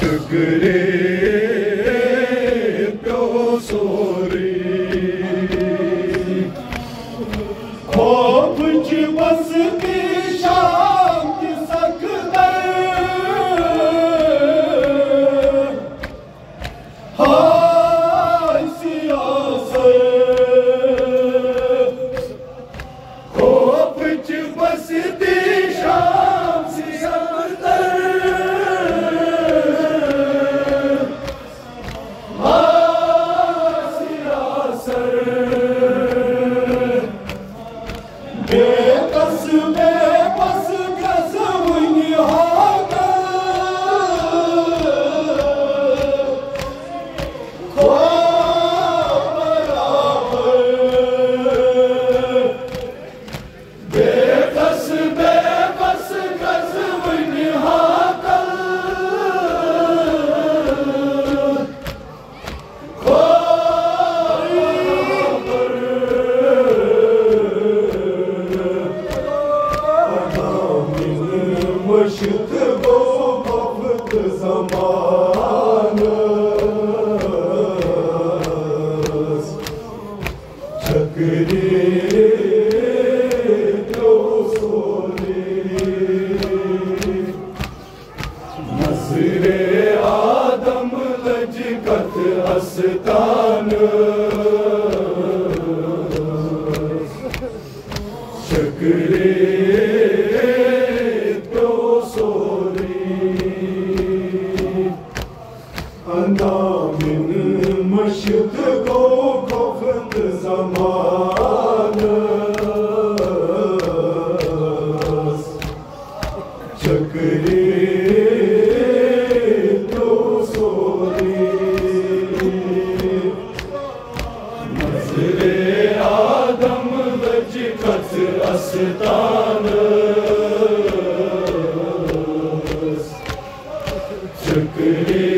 शकरे प्यो सोरी खौफ च बसती शाम की सकदर हाय सियासत खौफ च बसती शाम की सकदर बेकस बेबस कसवनी बेकस बेबस कसवनी मुश्त गो वक्त ज़मान शकरे प्यो सोरी नज़रे आदम लजकत अस्तान शकरे अंदामिन मश्त को खौफत ज़मान शकरे प्यो सोरी नज़रे आदम लजकत अस्तान शकरे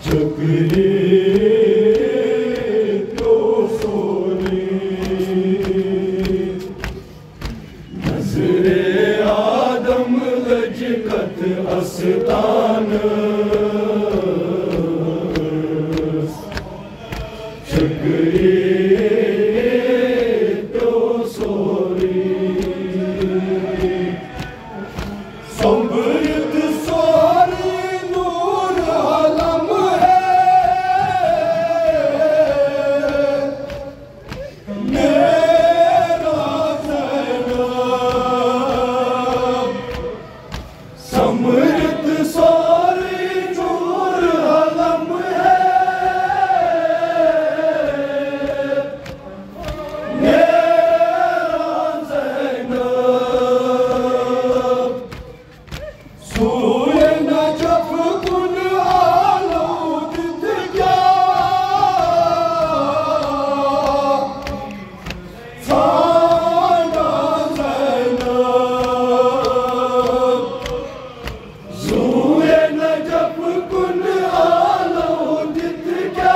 शकरे प्यो सोरी नज़रे आदम लजकत अस्तान शकरे प्यो sorry संभृत sorry Noor Alam Samrut sorry Noor Alam है मेरा ज़ैनब सूए नजफ कुन आलूद क्या साना ज़ैनब सूए नजफ कुन आलूद क्या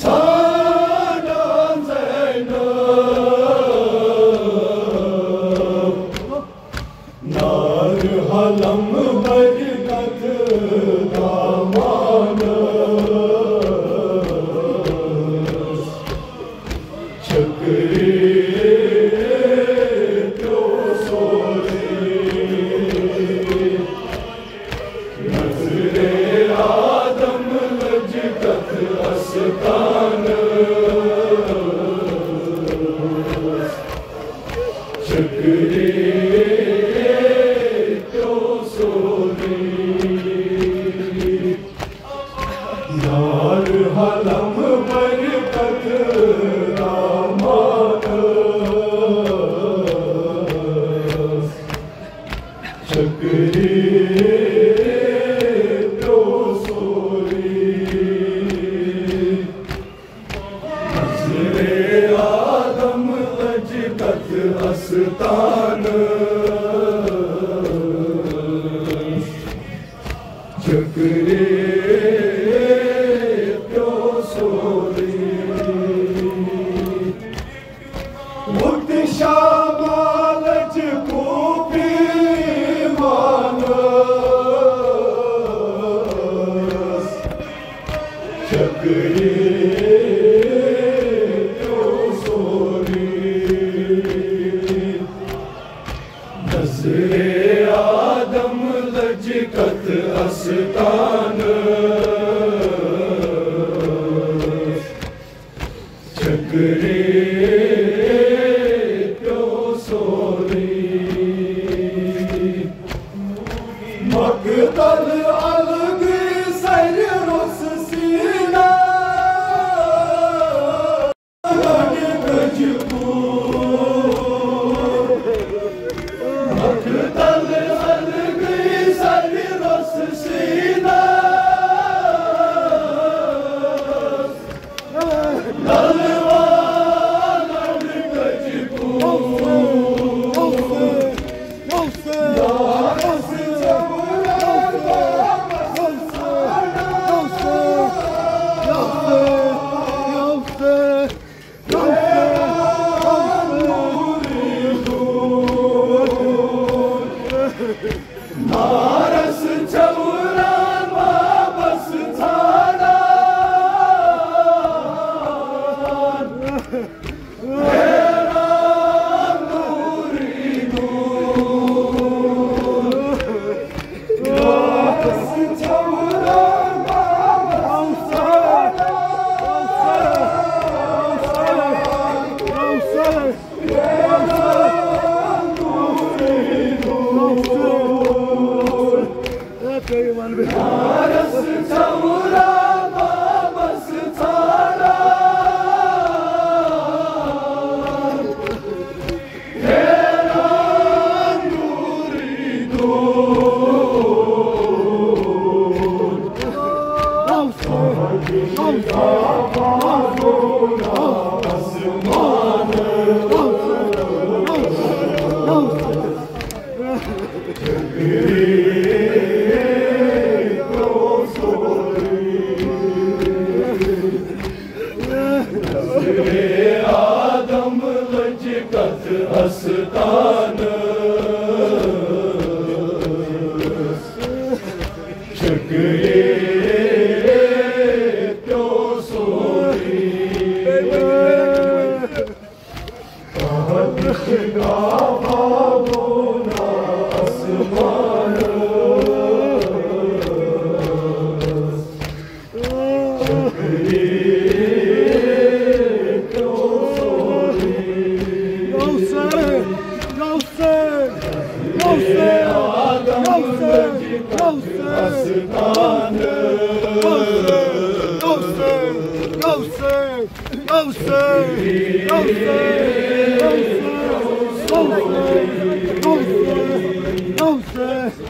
साना ज़ैनब नार हलम बरकत दामान शकरे प्यो सोरी नज़रे आदम लजकत अस्तान शकरे प्यो सोरी नार हलम बरकत दामान शकरे प्यो सोरी नज़रे आदम लजकत अस्तान असरे आदम लजकत अस्तान चकरे प्यो सोरी मकदल अलग सर रुस सीना मकदल अलग सर रुस सीना नारस चौरा वापस थाना मेरा नूरी दूर नारस चौरा वापस थाना नारस चौरा वापस थाना मेरा नूरी आदम लजकत अस्तान चकरे प्यो सोरी आसमान No, sir.